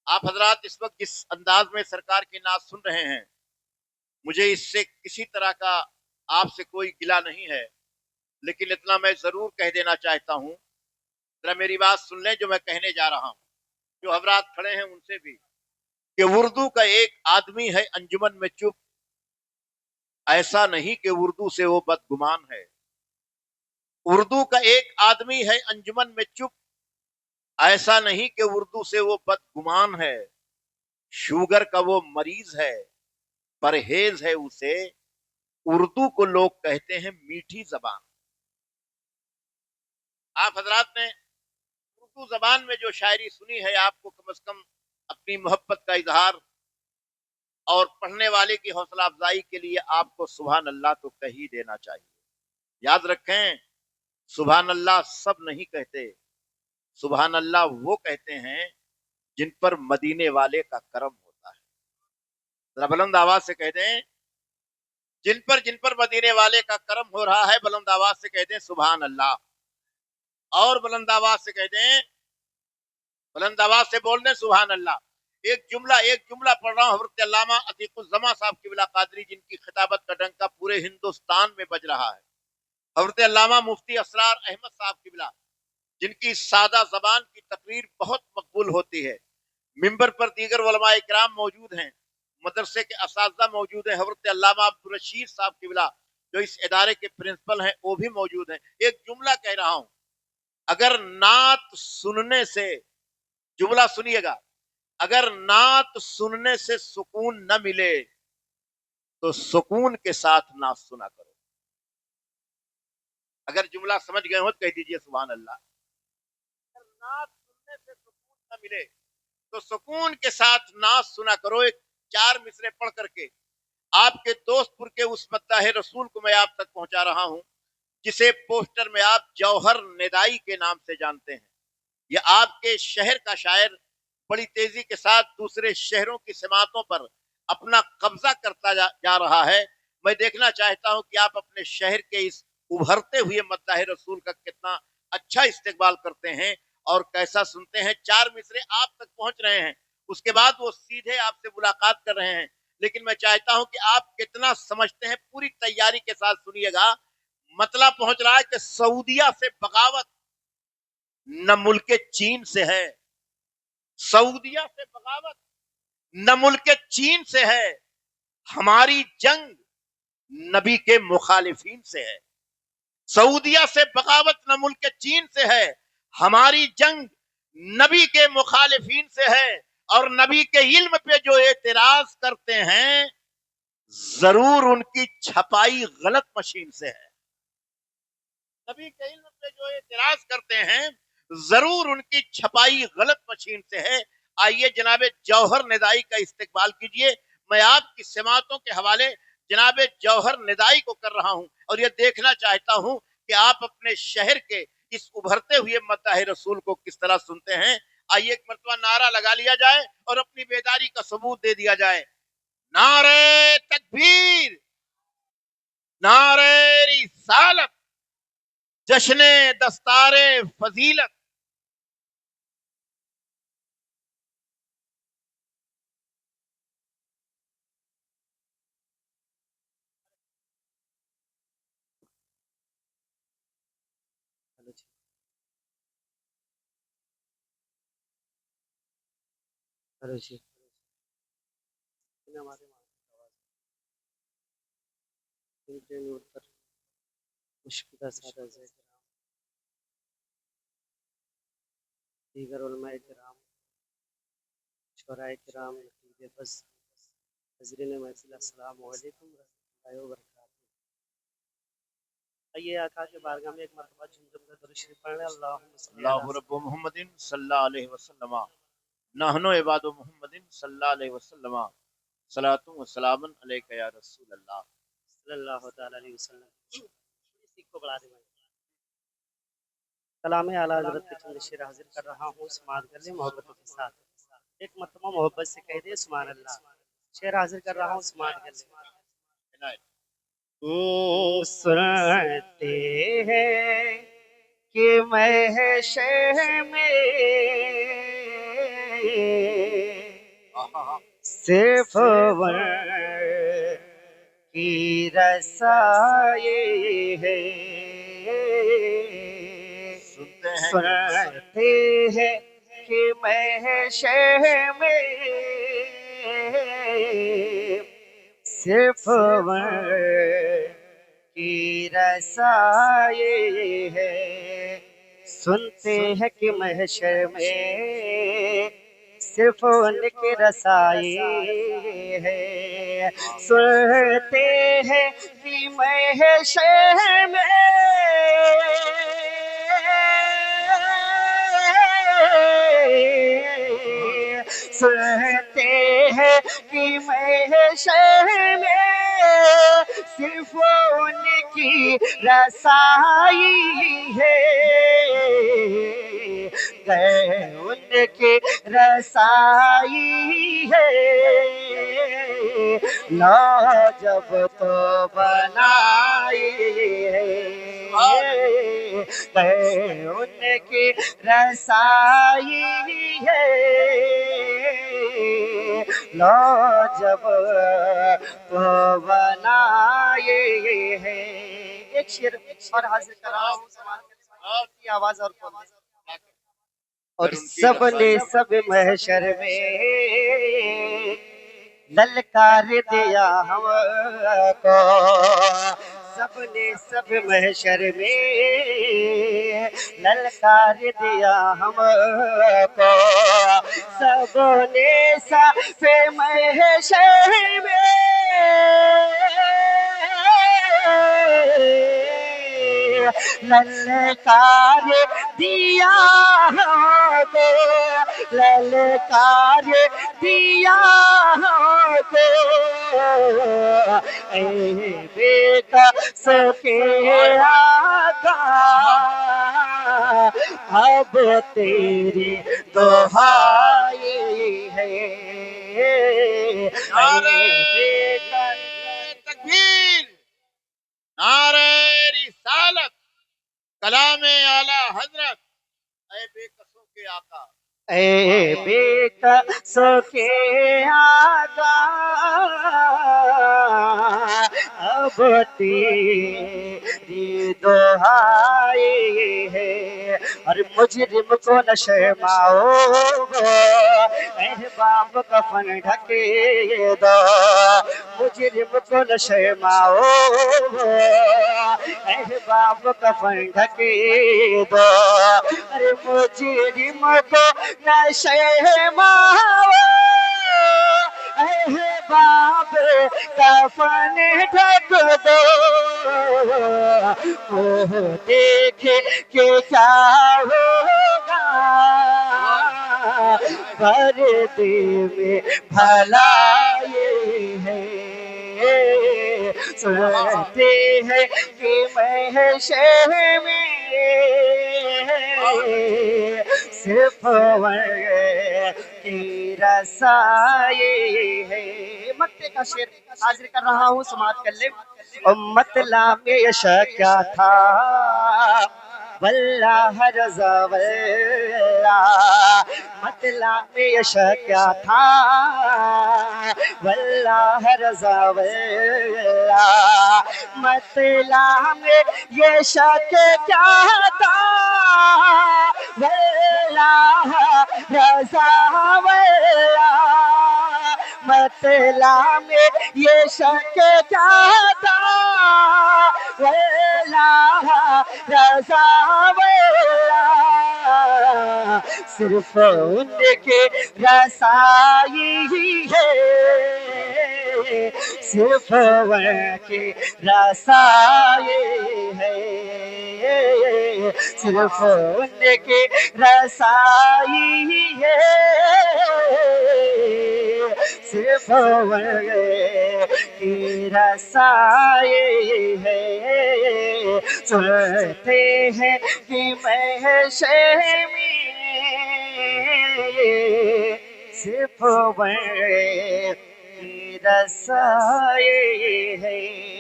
आप हजरात इस वक्त जिस अंदाज में सरकार की नात सुन रहे हैं, मुझे इससे किसी तरह का आपसे कोई गिला नहीं है, लेकिन इतना मैं जरूर कह देना चाहता हूं, जरा मेरी बात सुन लें जो मैं कहने जा रहा हूं, जो हजरात खड़े हैं उनसे भी, कि उर्दू का एक आदमी है अंजुमन में चुप, ऐसा नहीं कि उर्दू से वो बदगुमान है। उर्दू का एक आदमी है अंजुमन में चुप, ऐसा नहीं कि उर्दू से वो बदगुमान है। शुगर का वो मरीज है, परहेज है उसे, उर्दू को लोग कहते हैं मीठी जबान। आप हजरात ने उर्दू जबान में जो शायरी सुनी है, आपको कम से कम अपनी मोहब्बत का इजहार और पढ़ने वाले की हौसला अफजाई के लिए आपको सुभान अल्लाह तो कह ही देना चाहिए। याद रखें, सुभान अल्लाह सब नहीं कहते, सुभान अल्लाह वो कहते हैं जिन पर मदीने वाले का करम होता है। जरा बुलंद आवाज से कह दें, जिन पर मदीने वाले का करम हो रहा है, बुलंद आवाज से कह दें सुभान अल्लाह। और बुलंद आवाज से कह दें, बुलंद आवाज से बोल दें सुभान अल्लाह। एक जुमला पढ़ रहा हूं, हज़रत अल्लामा अतीकुज़्ज़मा साहब क़िबला क़ादरी, जिनकी खिताबत का डंका पूरे हिंदुस्तान में बज रहा है। हज़रत अल्लामा मुफ्ती असरार अहमद साहब क़िबला, जिनकी सादा जबान की तकरीर बहुत मकबूल होती है। मिंबर पर दीगर उलमा इकराम मौजूद हैं, मदरसे के असातिज़ा मौजूद हैं। हज़रत अल्लामा अब्दुल रशीद साहब क़िबला, जो इस इदारे के प्रिंसिपल हैं, वो भी मौजूद हैं। एक जुमला कह रहा हूं, अगर नात सुनने से, जुमला सुनिएगा, अगर नात सुनने से सुकून न मिले तो सुकून के साथ नात सुना करो। अगर जुमला समझ गए हो तो कह दीजिए सुभान अल्लाह। अगर नात सुनने से सुकून न मिले तो सुकून के साथ नात सुना करो। एक 4 मिसरे पढ़ करके आपके दोस्तपुर के उस मद्दाह रसूल को मैं आप तक पहुंचा रहा हूं, जिसे पोस्टर में आप जौहर निदाई के नाम से जानते हैं। यह आपके शहर का शायर बड़ी तेजी के साथ दूसरे शहरों की सिमातों पर अपना कब्जा करता जा रहा है। मैं देखना चाहता हूं कि आप अपने शहर के इस उभरते हुए मद्दाह रसूल का कितना अच्छा इस्तेकबाल करते हैं और कैसा सुनते हैं। 4 मिसरे आप तक पहुंच रहे हैं, उसके बाद वो सीधे आपसे मुलाकात कर रहे हैं, लेकिन मैं चाहता हूं कि आप कितना समझते हैं, पूरी तैयारी के साथ सुनिएगा। मतलब पहुंच रहा है कि सऊदिया से बगावत न मुल्क चीन से है, सऊदिया से बगावत न मुल्क चीन से है, हमारी जंग नबी के मुखालिफीन से है। सऊदिया से बगावत न मुल्क चीन से है, हमारी जंग नबी के मुखालिफीन से है। और नबी के इल्म पे जो एतराज करते हैं, जरूर उनकी छपाई गलत मशीन से है। नबी के इल्म पे जो एतराज करते हैं, जरूर उनकी छपाई गलत मशीन से है। आइए जनाबे जौहर निदाई का इस्तेकबाल कीजिए। मैं आपकी समातों के हवाले जनाबे जौहर निदाई को कर रहा हूं और यह देखना चाहता हूं कि आप अपने शहर के इस उभरते हुए मद्दाह रसूल को किस तरह सुनते हैं। आइए एक मरतबा नारा लगा लिया जाए और अपनी बेदारी का सबूत दे दिया जाए। नारे तकबीर, नारे रिसालत, जश्ने दस्तारे फजीलत। दीगर उलमा किराम, शुराए किराम, हज़रीन महफिल, अस्सलामु अलैकुम रहमतुल्लाहि व बरकातहू। आइए आका के बारगाह में एक मरतबा झुमझुम का दुरूद शरीफ पढ़ लें। अल्लाहुम्मा सल्ली अला अल्लाहु रब्बु मुहम्मदिन सल्लल्लाहु अलैहि वसल्लम, नहनु इबादु मुहम्मदिन सल्लल्लाहु अलैहि वसल्लम, सलातु व सलामुन अलैका या रसूल अल्लाह सल्लल्लाहु तआला अलैहि वसल्लम। सीख को बढ़ा दे भाई। कलाम आला हज़रत पे चंद शेर हाजिर कर रहा हूँ, समाअत कर ले मोहब्बत के साथ। एक मरतबा मोहब्बत से कह दे सुभान अल्लाह। शेर हाजिर कर रहा हूँ, समाअत कर ले। सुनते हैं कि महशर में صرف ور کی رسائی ہے سنتے ہیں کہ محشر میں صرف ور کی رسائی ہے سنتے ہیں کہ محشر میں صرف ان کی رسائی ہے سنتے ہیں کہ محشر میں سنتے ہیں کہ محشر میں صرف ان کی رسائی ہے گئے ان کی رسائی ہے لا جب تو بنائی ہے گئے ان کی رسائی ہے لا جب تو بنائے ہے ایک شعر اور حاضر کر رہا ہوں کی آواز اور کون اور سب نے سب محشر میں للکار دیا ہم کو سب نے سب محشر میں للکار دیا ہم کو سب نے سب محشر میں للکار دیا ہم کو للکار دیا ہم کو اے بے کس کے آقا اب تیری دہائی ہے تکبیر نعرہ رسالت کلام اعلی حضرت اے بے قصوں کے آقا اے بے قصوں کے آقا اب تیری دہائی ہے اور مجرم کو نہ شرماؤ احباب کفن ڈھکے دو مجرم کو نہ شرماؤ احباب کفن ڈھکے دو ارے مجرم کو نہ شرماؤ احباب کفن ڈھک دو وہ دیکھے کہ کیا ہوگا پردے میں بھلائی ہے سنتے ہیں کہ محشر میں صرف ور کی رسائی ہے مکے کا شعر حاضر کر رہا ہوں سماعت کر لیں امت میں یشا کیا تھا واللہ رضا واللہ مطلع میں یشا کیا تھا واللہ رضا واللہ مطلع میں یہ شک کیا تھا واللہ رضا واللہ مطلع میں یہ شک کیا تھا واللہ رضا واللہ صرف ان کے رسائی ہے صرف ان کی رسائی ہے صرف ان کی رسائی ہے صرف ان کی رسائی ہے سنتے ہیں کہ محشر میں صرف ان کی رسائی ہے